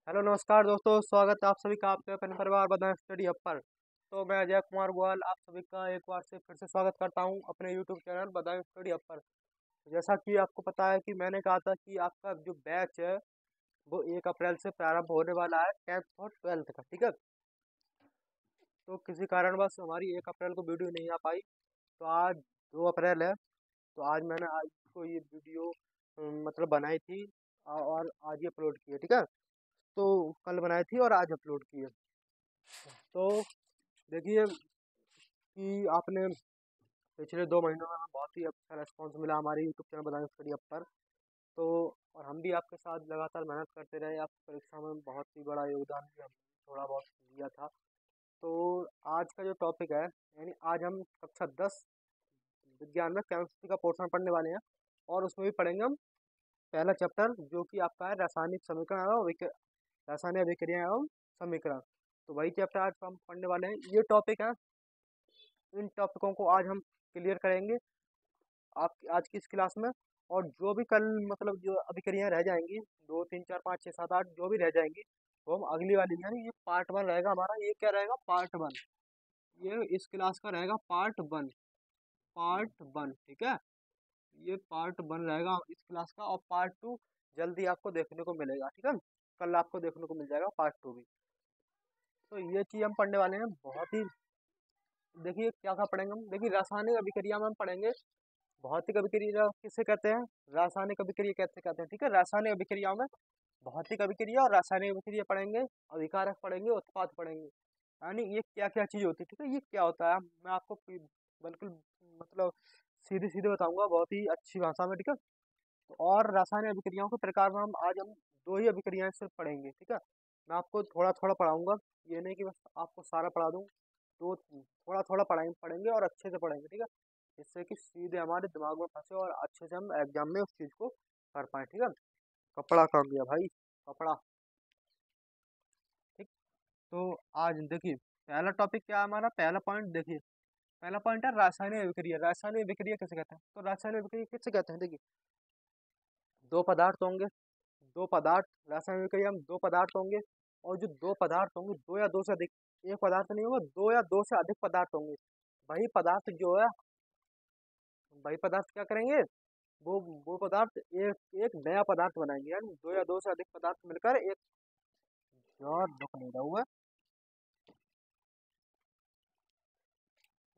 Hello नमस्कार दोस्तों, स्वागत है आप सभी का आपके अपने परिवार बधाई स्टडी हब पर। तो मैं अजय कुमार गोयल आप सभी का एक बार से फिर से स्वागत करता हूं अपने यूट्यूब चैनल बधाई स्टडी हब पर। जैसा कि आपको पता है कि मैंने कहा था कि आपका जो बैच है वो 1 अप्रैल से प्रारंभ होने वाला है 10th और 12th का, ठीक है। तो किसी कारणवश हमारी 1 अप्रैल को वीडियो नहीं आ पाई, तो आज 2 अप्रैल है। तो आज मैंने आज को ये वीडियो मतलब बनाई थी और आज ही अपलोड की है, ठीक है। तो कल बनाई थी और आज अपलोड की है। तो देखिए कि आपने पिछले 2 महीनों में हमें बहुत ही अच्छा रेस्पॉन्स मिला हमारे यूट्यूब चैनल बताएं स्टडी अप पर। तो और हम भी आपके साथ लगातार मेहनत करते रहे, आपकी परीक्षा में बहुत ही बड़ा योगदान भी हम थोड़ा बहुत दिया था। तो आज का जो टॉपिक है, यानी आज हम कक्षा 10 विज्ञान में केमिस्ट्री का पोर्शन पढ़ने वाले हैं और उसमें भी पढ़ेंगे हम पहला चैप्टर जो कि आपका है रासायनिक समीकरण एवं रासायनिक अभिक्रिया एवं समीकरण। तो वही चैप्टर आज हम पढ़ने वाले हैं, ये टॉपिक है। इन टॉपिकों को आज हम क्लियर करेंगे आप आज की इस क्लास में। और जो भी कल मतलब जो अभिक्रियाएं रह जाएंगी 2 3 4 5 6 7 8 जो भी रह जाएंगी वो हम अगली वाली, यानी ये पार्ट 1 रहेगा हमारा। ये क्या रहेगा? पार्ट 1। ये इस क्लास का रहेगा पार्ट 1। पार्ट 1, ठीक है। ये पार्ट 1 रहेगा इस क्लास का, और पार्ट 2 जल्दी आपको देखने को मिलेगा, ठीक है। कल आपको देखने को मिल जाएगा पार्ट 2 भी। तो ये चीज हम पढ़ने वाले हैं बहुत ही। देखिए क्या क्या पढ़ेंगे हम। देखिए रासायनिक अभिक्रिया में हम पढ़ेंगे भौतिक अभिक्रिया किसे कहते हैं, रासायनिक अभिक्रिया कैसे कहते हैं, ठीक है। रासायनिक अभिक्रियाओं में भौतिक अभिक्रिया और रासायनिक अभिक्रिया पढ़ेंगे, अभिकारक पढ़ेंगे, उत्पाद पढ़ेंगे, यानी ये क्या क्या चीज होती है, ठीक है। ये क्या होता है मैं आपको बिल्कुल मतलब सीधे सीधे बताऊंगा बहुत ही अच्छी भाषा में, ठीक है। तो और रासायनिक अभिक्रियाओं के प्रकार में हम आज हम 2 ही अभिक्रियाएं सिर्फ पढ़ेंगे, ठीक है। मैं आपको थोड़ा थोड़ा पढ़ाऊंगा, ये नहीं कि बस आपको सारा पढ़ा दूँ। तो थोड़ा थोड़ा पढ़ेंगे और अच्छे से पढ़ेंगे, ठीक है, जिससे कि सीधे हमारे दिमाग में फंसे और अच्छे से हम एग्जाम में उस चीज़ को कर पाए, ठीक है। कपड़ा कहाँ गया भाई? कपड़ा, ठीक। तो आज देखिए पहला टॉपिक क्या है हमारा, पहला पॉइंट देखिए। पहला पॉइंट है रासायनिक अभिक्रिया। रासायनिक अभिक्रिया किसे कहते हैं? तो रासायनिक अभिक्रिया किसे कहते हैं? देखिए दो पदार्थ होंगे, दो पदार्थ, रासायनिक अभिक्रिया में दो पदार्थ होंगे, और जो दो पदार्थ होंगे दो या दो से अधिक, एक पदार्थ नहीं होगा, दो या दो से अधिक पदार्थ होंगे। वही पदार्थ जो है, वही पदार्थ क्या करेंगे, वो पदार्थ एक एक नया पदार्थ बनाएंगे, यानी दो या दो से अधिक पदार्थ मिलकर एक, यार दुख नहीं रहा हुआ,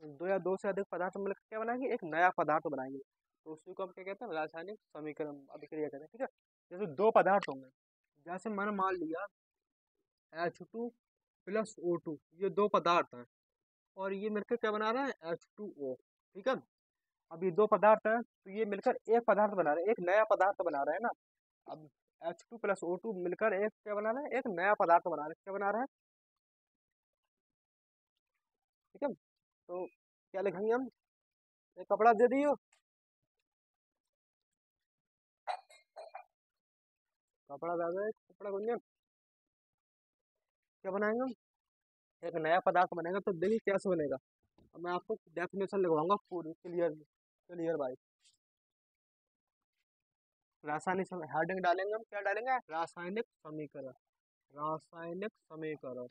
दो या दो से अधिक पदार्थ मिलकर क्या बनाएंगे, एक नया पदार्थ बनाएंगे। तो उसी को हम क्या कहते हैं, रासायनिक समीकरण अभिक्रिया कहते हैं, ठीक है। जैसे दो पदार्थ होंगे, जैसे मैंने मान लिया H2 + O2, ये दो पदार्थ हैं और ये मिलकर क्या बना रहा है, H2O, ठीक है। अब ये दो पदार्थ हैं तो ये मिलकर एक पदार्थ बना रहे हैं, एक नया पदार्थ बना रहे हैं ना। अब H2 + O2 मिलकर एक क्या बना रहे हैं, एक नया पदार्थ बना रहे हैं। क्या बना रहे हैं, ठीक है। तो क्या लिखेंगे हम, एक कपड़ा दे दियो, कपड़ा दे दो, कपड़ा गुंजन, क्या बनाएंगे हम, एक नया पदार्थ बनेगा। तो देखिए कैसे बनेगा, अब मैं आपको डेफिनेशन लगवाऊंगा पूरी क्लियर क्लियर भाई। रासायनिक हेडिंग डालेंगे हम, क्या डालेंगे, रासायनिक समीकरण। रासायनिक समीकरण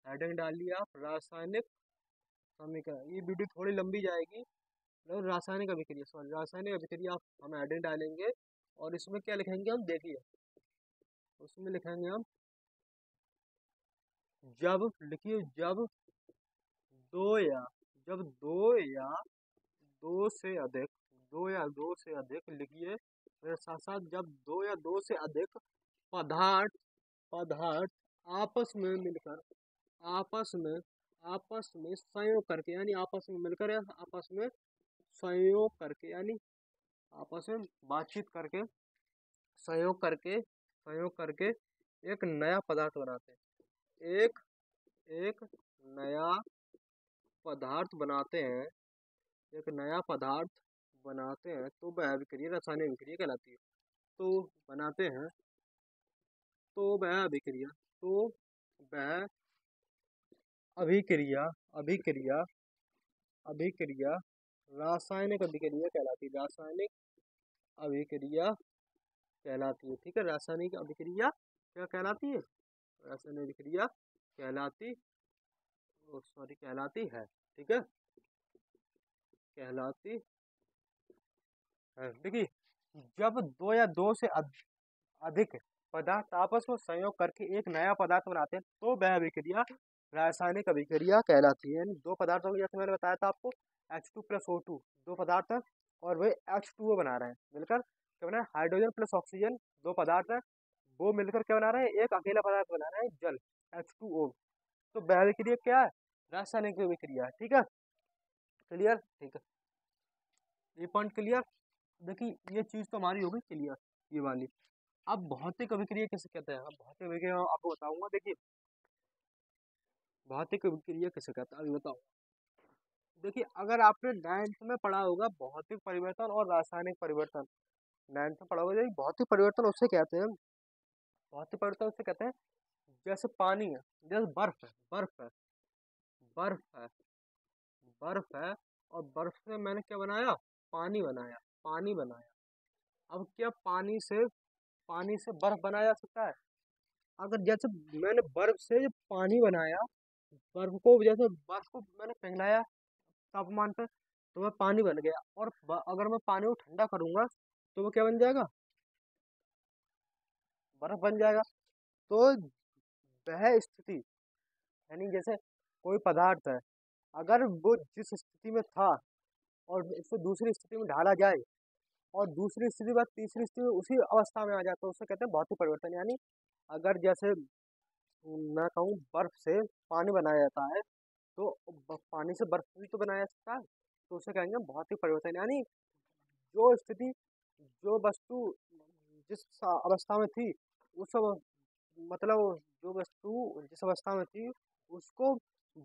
हेडिंग डालिए आप, रासायनिक समीकरण। ये वीडियो थोड़ी लंबी जाएगी, मतलब रासायनिक अभिक्रिया, सॉरी रासायनिक अभिक्रिया हम हेडिंग डालेंगे। और इसमें क्या लिखेंगे हम, देखिए उसमें लिखेंगे हम जब, लिखिए जब दो या जब दो या दो से अधिक, दो या दो से अधिक लिखिए मेरे साथ साथ, जब दो या दो से अधिक पदार्थ पदार्थ आपस में मिलकर, आपस में आपस में संयोग करके, यानी आपस में मिलकर या आपस में संयोग करके, यानी आपस में बातचीत करके, संयोग करके एक नया पदार्थ बनाते हैं, एक नया पदार्थ बनाते हैं, एक नया पदार्थ बनाते हैं। तो वह अभिक्रिया रासायनिक अभिक्रिया कहलाती है। तो बनाते हैं, तो वह अभिक्रिया, तो वह अभिक्रिया अभिक्रिया अभिक्रिया रासायनिक अभिक्रिया कहलाती है, रासायनिक अभिक्रिया कहलाती है, ठीक है। रासायनिक अभिक्रिया क्या कहलाती है, रासायनिक अभिक्रिया कहलाती है। ठीक है, कहलाती है। देखिए, जब दो या दो से अधिक पदार्थ आपस में संयोग करके एक नया पदार्थ बनाते हैं तो वह अभिक्रिया रासायनिक अभिक्रिया कहलाती है। यानी दो पदार्थों की, जैसे मैंने बताया था आपको, H2 + O2 दो पदार्थ है और वे H2O बना रहे हैं मिलकर। क्या बना है? हाइड्रोजन प्लस ऑक्सीजन दो पदार्थ है, वो मिलकर क्या बना रहे हैं? एक अकेला पदार्थ बना रहे हैं, जल, H2O। तो वह अभिक्रिया क्या है? रासायनिक अभिक्रिया है। ठीक है, क्लियर? ठीक है, ये पॉइंट क्लियर। देखिए, ये चीज तो हमारी होगी क्लियर, ये वाली। अब भौतिक अभिक्रिया किसे कहते हैं? अब भौतिक अभिक्रिया आपको बताऊंगा। देखिए, भौतिक अभिक्रिया किसे कहते हैं अभी बताऊँ। देखिए, अगर आपने 9th में पढ़ा होगा भौतिक परिवर्तन और रासायनिक परिवर्तन, 9th में पढ़ा होगा। देखिए, भौतिक परिवर्तन उससे कहते हैं, भौतिक परिवर्तन उससे कहते हैं जैसे पानी है, जैसे बर्फ है, बर्फ है, और बर्फ से मैंने क्या बनाया? पानी बनाया। अब क्या पानी से बर्फ बनाया जा सकता है? अगर जैसे मैंने बर्फ से पानी बनाया, बर्फ को मैंने पिघलाया तापमान पे, तो वह पानी बन गया। और अगर मैं पानी को ठंडा करूंगा तो वो क्या बन जाएगा? बर्फ बन जाएगा। तो वह स्थिति, यानी जैसे कोई पदार्थ है, अगर वो जिस स्थिति में था और उसको दूसरी स्थिति में ढाला जाए, और दूसरी स्थिति के बाद तीसरी स्थिति में उसी अवस्था में आ जाए, तो उसे कहते हैं भौतिक परिवर्तन। यानी अगर जैसे मैं कहूँ बर्फ से पानी बनाया जाता है, तो पानी से बर्फ भी तो बनाया जा सकता है, तो उसे कहेंगे भौतिक परिवर्तन। यानी जो स्थिति, जो वस्तु जिस अवस्था में थी, उस मतलब जो वस्तु जिस अवस्था में थी उसको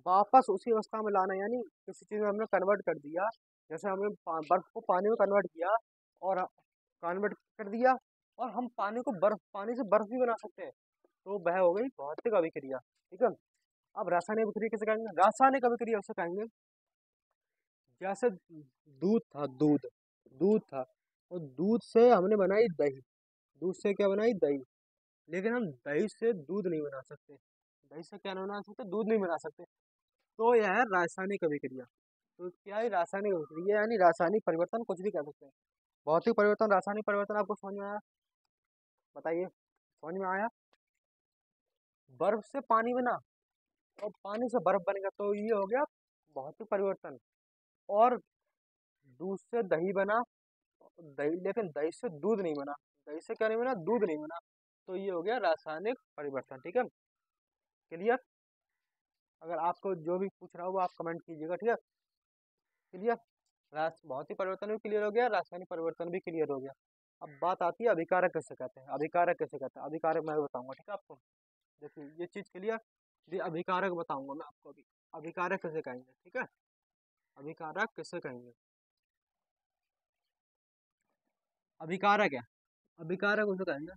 वापस उसी अवस्था में लाना, यानी किसी चीज में हमने कन्वर्ट कर दिया। जैसे हमने बर्फ को पानी में कन्वर्ट किया, और कन्वर्ट कर दिया, और हम पानी से बर्फ भी बना सकते हैं, तो वह हो गई भौतिक अभिक्रिया। ठीक है, अब रासायनिक अभिक्रिया किसे कहेंगे? रासायनिक अभिक्रिया उसे कहेंगे जैसे दूध था, और दूध से हमने बनाई दही। दूध से क्या बनाई? दही। लेकिन हम दही से दूध नहीं बना सकते। दही से क्या नहीं बना सकते? दूध नहीं बना सकते। तो यह है रासायनिक अभिक्रिया। तो क्या है रासायनिक अभिक्रिया? यानी रासायनिक परिवर्तन कुछ भी कह सकते हैं। भौतिक परिवर्तन, रासायनिक परिवर्तन आपको समझ में आया? बताइए, समझ में आया? बर्फ से पानी बना और पानी से बर्फ बनेगा, तो ये हो गया भौतिक परिवर्तन। और दूध से दही बना, लेकिन दही से दूध नहीं बना। दही से क्या नहीं बना? दूध नहीं बना। तो ये हो गया रासायनिक परिवर्तन। ठीक है, क्लियर? अगर आपको जो भी पूछ रहा हो वो आप कमेंट कीजिएगा। ठीक है, क्लियर? भौतिक परिवर्तन भी क्लियर हो गया, रासायनिक परिवर्तन भी क्लियर हो गया। अब बात आती है अभिकारक किसे कहते हैं। अभिकारक किसे कहते हैं? अभिकारक मैं बताऊंगा। ठीक है आपको, देखिए ये चीज क्लियर। ये अभिकारक बताऊंगा मैं आपको अभी। अभिकारक किसे कहेंगे? ठीक है, अभिकारक किसे कहेंगे? अभिकारक है, अभिकारक उसे कहेंगे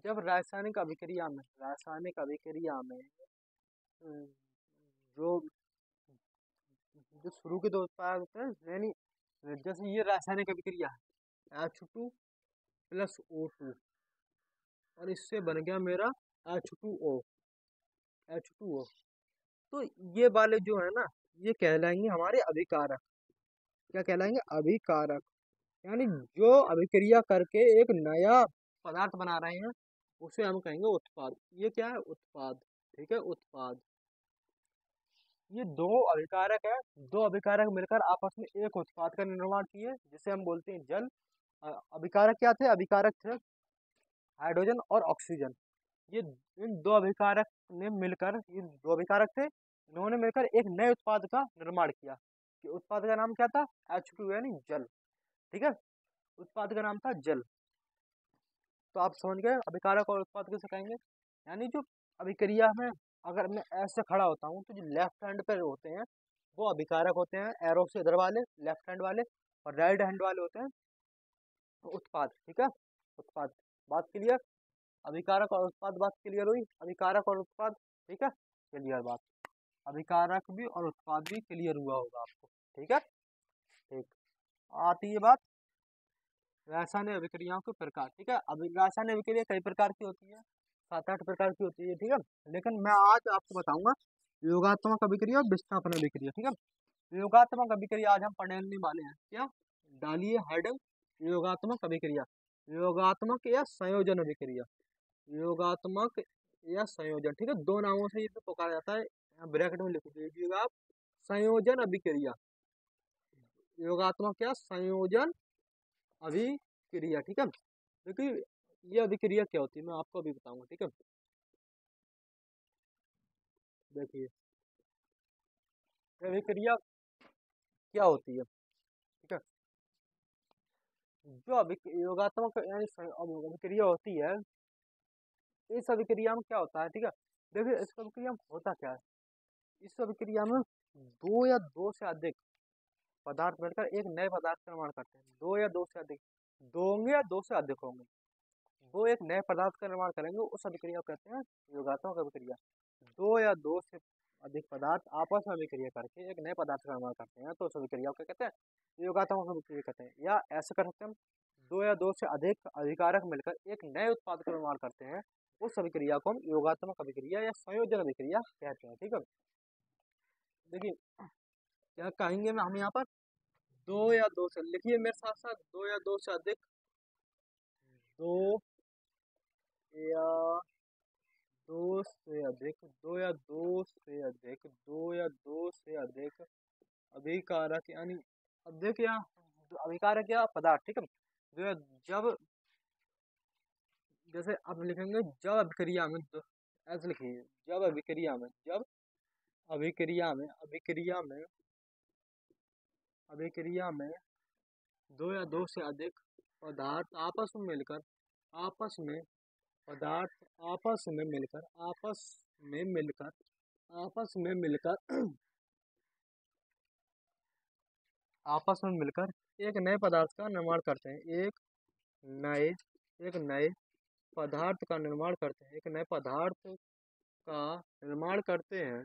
जब रासायनिक अभिक्रिया में अ, जो जो शुरू के दो उत्पाद होते हैं, यानी जैसे ये रासायनिक अभिक्रिया है, H2 + O2, और इससे बन गया मेरा H2O। H2O, तो ये वाले जो है ना, ये कहलाएंगे हमारे अभिकारक। क्या कहलाएंगे? अभिकारक। यानी जो अभिक्रिया करके एक नया पदार्थ बना रहे हैं, उसे हम कहेंगे उत्पाद। ये क्या है? उत्पाद। ठीक है, उत्पाद। ये दो अभिकारक है, दो अभिकारक मिलकर आपस में एक उत्पाद का निर्माण किए, जिसे हम बोलते हैं जल। अभिकारक क्या थे? अभिकारक थे हाइड्रोजन और ऑक्सीजन। ये इन दो अभिकारक ने मिलकर, ये दो अभिकारक थे, इन्होंने मिलकर एक नए उत्पाद का निर्माण किया। कि उत्पाद का नाम क्या था? H2, यानी जल। ठीक है, उत्पाद का नाम था जल। तो आप समझ गए अभिकारक और उत्पाद किसे कहेंगे। यानी जो अभिक्रिया में, अगर मैं ऐसे खड़ा होता हूँ, तो जो लेफ्ट हैंड पे होते हैं वो अभिकारक होते हैं, एरो से इधर वाले लेफ्ट हैंड वाले, और राइट हैंड वाले होते हैं उत्पाद। ठीक है, उत्पाद। बात क्लियर? अभिकारक और उत्पाद बात क्लियर हुई? अभिकारक और उत्पाद, ठीक है, क्लियर बात। अभिकारक भी और उत्पाद भी क्लियर हुआ होगा आपको। ठीक है, ठीक। आती है बात रासायनिक अभिक्रियाओं के प्रकार। ठीक है, अभी रासायनिक अभिक्रिया कई प्रकार की होती है। 7-8 प्रकार की होती है, ठीक है। लेकिन मैं आज आपको बताऊंगा योगात्मक अभिक्रिया और विस्थापन अभिक्रिया, ठीक है। योगात्मक अभिक्रिया आज हम पढ़ने वाले हैं। क्या? डालिए हेडिंग, योगात्मक अभिक्रिया। योगात्मक या संयोजन अभिक्रिया, योगात्मक या संयोजन, ठीक है। दो नामों से ये तो पुकारा जाता है, यहाँ ब्रैकेट में लिख दीजिएगा आप, संयोजन अभिक्रिया, योगात्मक या संयोजन अभिक्रिया, ठीक है। देखिए ये अभिक्रिया क्या होती है मैं आपको अभी बताऊंगा, ठीक है। देखिए ये अभिक्रिया क्या होती है, ठीक है। जो योगात्मक यानी अभिक्रिया होती है, इस अभिक्रिया में क्या होता है, ठीक है। देखिए इस अभिक्रिया में होता क्या है, इस अभिक्रिया में दो या दो से अधिक पदार्थ मिलकर एक नए पदार्थ का निर्माण करते हैं। दो या दो से अधिक, दो होंगे या दो से अधिक होंगे, वो एक नए पदार्थ का निर्माण करेंगे, उस अभिक्रिया को कहते हैं योगात्मक अभिक्रिया। दो या दो से अधिक पदार्थ आपस में अभिक्रिया करके एक नए पदार्थ का निर्माण करते हैं, तो उस अभिक्रिया को कहते हैं योगात्मक अभिक्रिया कहते हैं। या ऐसे कर सकते हैं हम, दो या दो से अधिक अभिकारक मिलकर एक नए उत्पाद का निर्माण करते हैं, उस अभिक्रिया को हम योगात्मक अभिक्रिया या संयोजन अभिक्रिया कहते हैं, ठीक है। देखिए क्या कहेंगे हम यहाँ पर, दो या दो से, लिखिए मेरे साथ साथ, दो या दो से अधिक, दो या दो से अधिक, दो या दो से अधिक, दो या दो से अधिक अभिकारक यानी अधिक या अभिकारक या पदार्थ, ठीक है। जो जब, जैसे आप लिखेंगे जब अभिक्रिया में, ऐसे लिखिए, जब अभिक्रिया में, जब अभिक्रिया में, अभिक्रिया में दो या दो से अधिक पदार्थ आपस में मिलकर, आपस में पदार्थ आपस में मिलकर, आपस में मिलकर, आपस में मिलकर आपस में मिलकर एक नए पदार्थ का निर्माण करते हैं, नए एक नए पदार्थ का निर्माण करते हैं, एक नए पदार्थ का निर्माण करते हैं,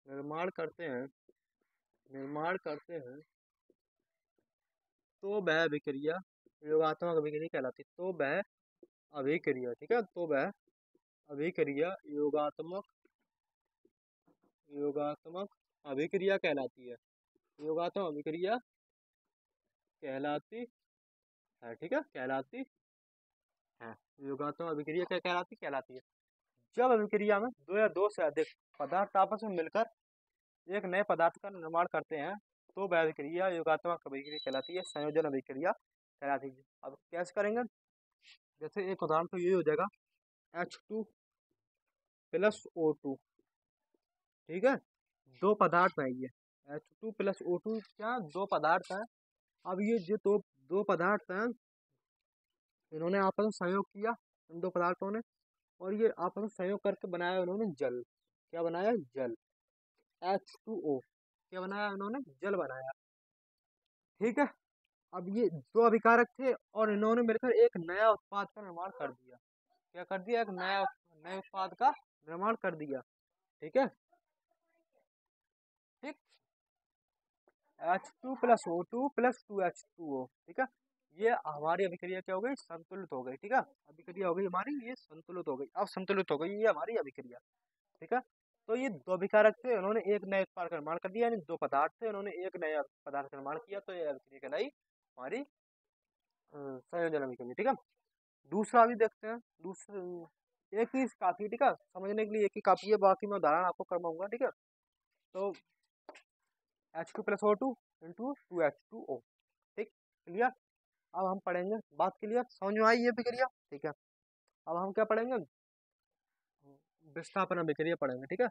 निर्माण करते हैं, निर्माण करते हैं, तो वह अभिक्रिया योगात्मक अभिक्रिया कहलाती है। तो वह अभिक्रिया, ठीक है, तो वह अभिक्रिया योगात्मक, योगात्मक अभिक्रिया कहलाती है, योगात्मक अभिक्रिया कहलाती है, ठीक है, कहलाती है। योगात्मक अभिक्रिया क्या कहलाती, कहलाती है जब अभिक्रिया में दो या दो से अधिक पदार्थ आपस में मिलकर एक नए पदार्थ का निर्माण करते हैं, तो वह अभिक्रिया योगात्मक अभिक्रिया कहलाती है, संयोजन अभिक्रिया कहलाती है। अब कैसे करेंगे, जैसे एक उदाहरण तो ये हो जाएगा, H2 प्लस O2, ठीक है, दो पदार्थ हैं ये, H2 प्लस O2 क्या, दो पदार्थ हैं। अब ये जो दो दो पदार्थ हैं, इन्होंने आपस में संयोग किया, इन दो पदार्थों ने, और ये आपस में संयोग करके बनाया उन्होंने जल। क्या बनाया, जल, H2O, क्या बनाया उन्होंने, जल बनाया, ठीक है। अब ये दो अभिकारक थे और इन्होंने मिलकर एक नया उत्पाद का निर्माण कर दिया। क्या कर दिया, एक नए उत्पाद का निर्माण कर दिया, ठीक है, ठीक। H2 plus O2 plus 2H2O, ठीक है। ये हमारी अभिक्रिया क्या हो गई, संतुलित हो गई, ठीक है। अभिक्रिया हो गई हमारी, ये संतुलित हो गई, अब संतुलित हो गई ये हमारी अभिक्रिया, ठीक है। तो ये दो अभिकारक थे, उन्होंने एक नए उत्पाद का निर्माण कर दिया, यानी दो पदार्थ थे, उन्होंने एक नया पदार्थ का निर्माण किया, तो ये अभिक्रिया कहलाई हमारी संयोजन अभिक्रिया, ठीक है। दूसरा भी देखते हैं, दूसरे एक ही काफी, ठीक है, समझने के लिए एक ही काफी है, बाकी मैं उदाहरण आपको करवाऊंगा, ठीक है। तो H2 plus O2 into 2H2O, ठीक, क्लियर। अब हम पढ़ेंगे, बात क्लियर, समझ में आई ये अभिक्रिया, ठीक है। अब हम क्या पढ़ेंगे, विस्थापन अभिक्रिया पढ़ेंगे, ठीक है।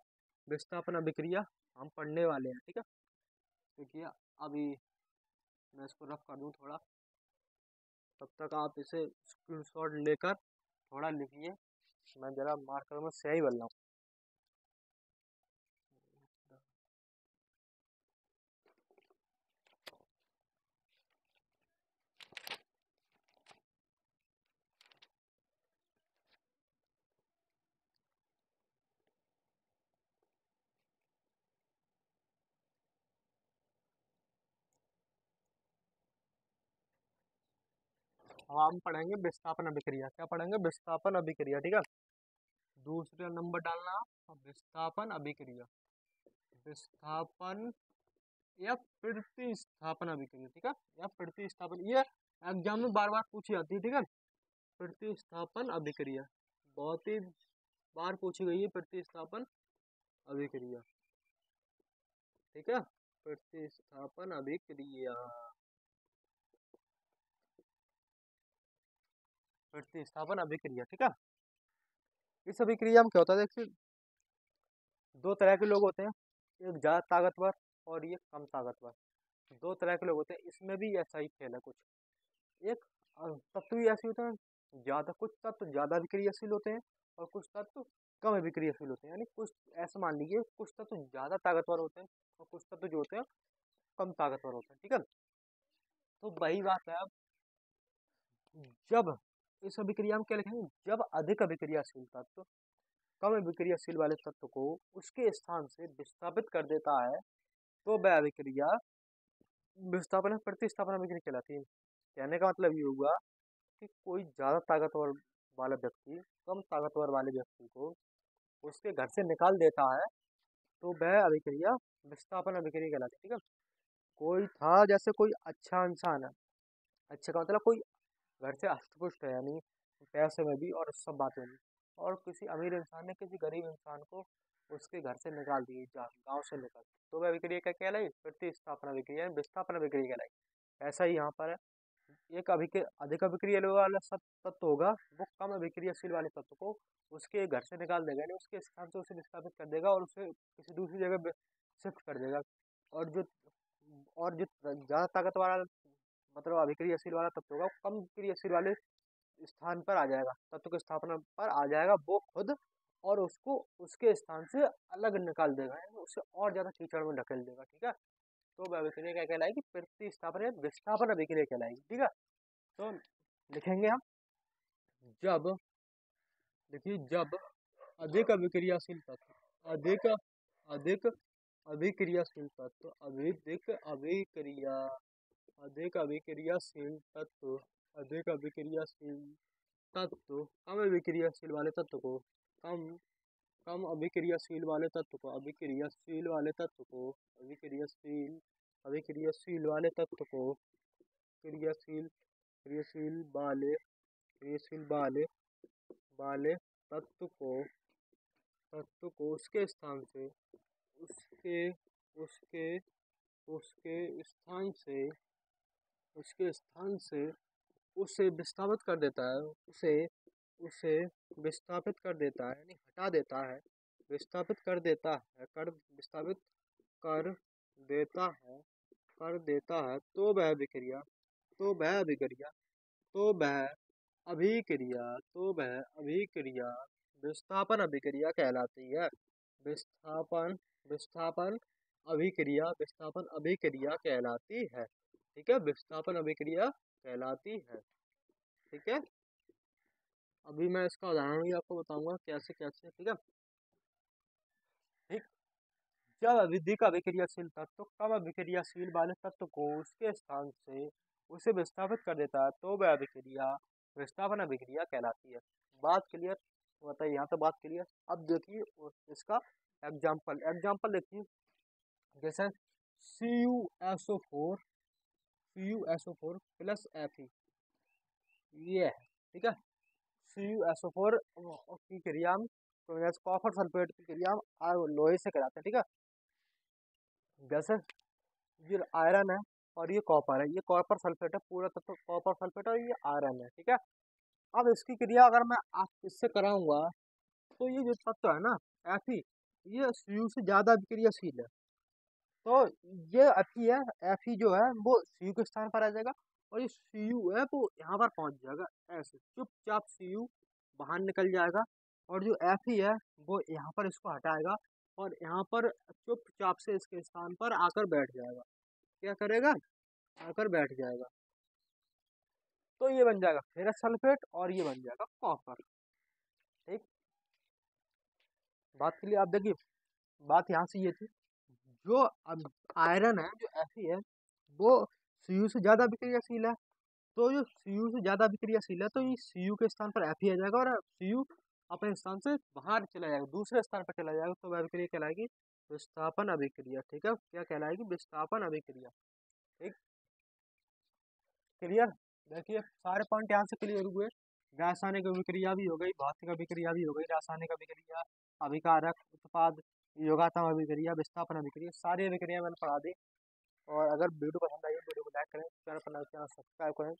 विस्थापन अभिक्रिया हम पढ़ने वाले हैं, ठीक है। देखिए अभी मैं इसको रफ कर दूं थोड़ा, तब तक आप इसे स्क्रीनशॉट लेकर थोड़ा लिखिए, मैं जरा मार्कर में स्याही बन रहा हूँ। अब हम पढ़ेंगे विस्थापन अभिक्रिया। क्या पढ़ेंगे? विस्थापन अभिक्रिया। ठीक है, दूसरा नंबर डालना विस्थापन अभिक्रिया, विस्थापन या प्रतिस्थापन अभिक्रिया। ठीक है, या प्रतिस्थापन, ये एग्जाम में बार बार पूछी जाती है। ठीक है, प्रतिस्थापन अभिक्रिया बहुत ही बार पूछी गई है, प्रतिस्थापन अभिक्रिया। ठीक है, प्रतिस्थापन अभिक्रिया, प्रतिस्थापन अभिक्रिया। ठीक है, इस अभिक्रिया में क्या होता है? देखिए, दो तरह के लोग होते हैं, एक ज्यादा ताकतवर और ये कम ताकतवर। दो तरह के लोग होते हैं, इसमें भी ऐसा ही खेल है कुछ। एक तत्व भी ऐसे होते हैं, ज्यादा, कुछ तत्व ज्यादा अभिक्रियाशील होते हैं और कुछ तत्व कम अभिक्रियाशील होते हैं। यानी कुछ ऐसा मान लीजिए, कुछ तत्व ज्यादा ताकतवर होते हैं और कुछ तत्व जो होते हैं कम ताकतवर होते हैं। ठीक है, तो वही बात है। अब जब इस अभिक्रिया में क्या लिखेंगे? जब अधिक अभिक्रियाशील तत्व कम अभिक्रियाशील वाले तत्व को उसके स्थान से विस्थापित कर देता है, तो वह अभिक्रिया विस्थापन प्रतिस्थापन अभिक्रिया कहलाती है। कहने का मतलब ये हुआ कि कोई ज्यादा ताकतवर वाला व्यक्ति कम ताकतवर वाले व्यक्ति को उसके घर से निकाल देता है, तो वह अभिक्रिया विस्थापन अभिक्रिया कहलाती है। ठीक है, कोई था, जैसे कोई अच्छा इंसान है, अच्छा का मतलब कोई घर से हष्टपुष्ट है, यानी पैसे में भी और सब बातों में, और किसी अमीर इंसान ने किसी गरीब इंसान को उसके घर से निकाल दिए, गांव से निकाल, तो वह अभिक्रिया क्या कहलाई? प्रतिस्थापन अभिक्रिया, विस्थापन अभिक्रिया कहलाई। ऐसा ही यहाँ पर है, एक अधिक अभिक्रिया वाला तत्व होगा, वो कम अभिक्रियाशील वाले तत्व को उसके घर से निकाल देगा, यानी उसके स्थान से उसे विस्थापित कर देगा और उसे किसी दूसरी जगह शिफ्ट कर देगा। और जो ज्यादा ताकत वाला मतलब अभिक्रियाशील वाला तत्व होगा, वो कम क्रियाशील वाले स्थान पर आ जाएगा, तत्व की स्थापना पर आ जाएगा वो खुद, और उसको उसके स्थान से अलग निकाल देगा, यानी उसे और ज्यादा कीचड़ में ढकेल देगा। ठीक है, तो वह अभिक्रिया क्या कहलाएगी? प्रतिस्थापन या विस्थापन अभिक्रिया कहलाएगी। ठीक है, तो लिखेंगे हम, जब, देखिए, जब अधिक अभिक्रियाशील तत्व, अधिक अधिक अभिक्रियाशील तत्व, अधिक अभिक्रियाशील तत्व, अधिक अभिक्रियाशील तत्व कम अभिक्रियाशील वाले तत्व को, कम कम अभिक्रियाशील वाले तत्व को, अभिक्रियाशील वाले तत्व को, अभिक्रियाशील वाले तत्व को, क्रियाशील क्रियाशील वाले क्रियाशील वाले तत्व को उसके स्थान से, उसके उसके उसके स्थान से उसके स्थान से उसे विस्थापित कर देता है, उसे उसे विस्थापित कर देता है, यानी हटा देता है, विस्थापित कर देता है, विस्थापित कर देता है, तो वह अभिक्रिया तो वह अभिक्रिया तो वह अभिक्रिया तो वह अभिक्रिया विस्थापन अभिक्रिया कहलाती है। विस्थापन विस्थापन विस्थापन अभिक्रिया कहलाती है। ठीक है, विस्थापन अभिक्रिया कहलाती है। ठीक है, अभी मैं इसका उदाहरण भी आपको बताऊंगा कैसे कैसे। ठीक है, ठीक, जब अधिक अभिक्रियाशील तत्व कम अभिक्रियाशील वाले तत्व को उसके स्थान से उसे विस्थापित कर देता है, तो वह अभिक्रिया विस्थापन अभिक्रिया कहलाती है। बात क्लियर? बताइए, यहाँ तो बात क्लियर। अब देखिए इसका एग्जाम्पल देखिए, जैसे CuSO4 प्लस Fe, ये है। ठीक है, CuSO4 की क्रिया कॉपर सल्फेट की क्रिया लोहे से कराते हैं। ठीक है, जैसे ये आयरन है और ये कॉपर है, ये कॉपर सल्फेट है, पूरा तत्व कॉपर सल्फेट और ये आयरन है। ठीक है, अब इसकी क्रिया अगर मैं आप इससे कराऊंगा, तो ये जो तत्व है ना Fe, ये Cu से ज्यादा अभिक्रियाशील है, तो ये Fe है, Fe जो है वो Cu के स्थान पर आ जाएगा, और ये Cu है वो यहाँ पर पहुंच जाएगा, ऐसे चुपचाप Cu बाहर निकल जाएगा, और जो Fe है वो यहाँ पर इसको हटाएगा और यहाँ पर चुपचाप से इसके स्थान पर आकर बैठ जाएगा। क्या करेगा? आकर बैठ जाएगा, तो ये बन जाएगा फेरस सल्फेट और ये बन जाएगा कॉपर। ठीक, बात के लिए आप देखिए, बात यहाँ से ये थी, जो अब आयरन है, जो Fe है, वो Cu से ज्यादा अभिक्रियाशील है, तो जो सी यू से ज़्यादा अभिक्रियाशील है तो ये सी यू के स्थान पर एफ ही आ जाएगा और सी यू अपने स्थान से बाहर चला जाएगा, दूसरे स्थान पर चला जाएगा, तो वह अभिक्रिया कहलाएगी विस्थापन अभिक्रिया। ठीक है, क्या कहलाएगी? विस्थापन अभिक्रिया। ठीक, क्लियर। देखिए सारे पॉइंट यहाँ से क्लियर हुए। रासायनिक अभिक्रिया भी हो गई, भौतिक अभिक्रिया भी हो गई, रासायनिक अभिक्रिया, अभिकारक, उत्पाद, योगात्मक अभिक्रिया, विस्थापन अभिक्रिया, सारी अभिक्रिया मैंने पढ़ा दी। और अगर वीडियो पसंद आई वीडियो को लाइक करें, चैनल सब्सक्राइब करें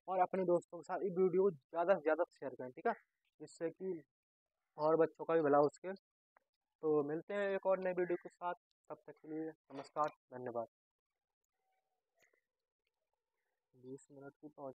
और अपने दोस्तों के साथ इस वीडियो को ज़्यादा से ज़्यादा शेयर करें। ठीक है, जिससे कि और बच्चों का भी भला हो सके। तो मिलते हैं एक और नए वीडियो के साथ, तब तक के लिए नमस्कार, धन्यवाद। 20 मिनट की पहुँच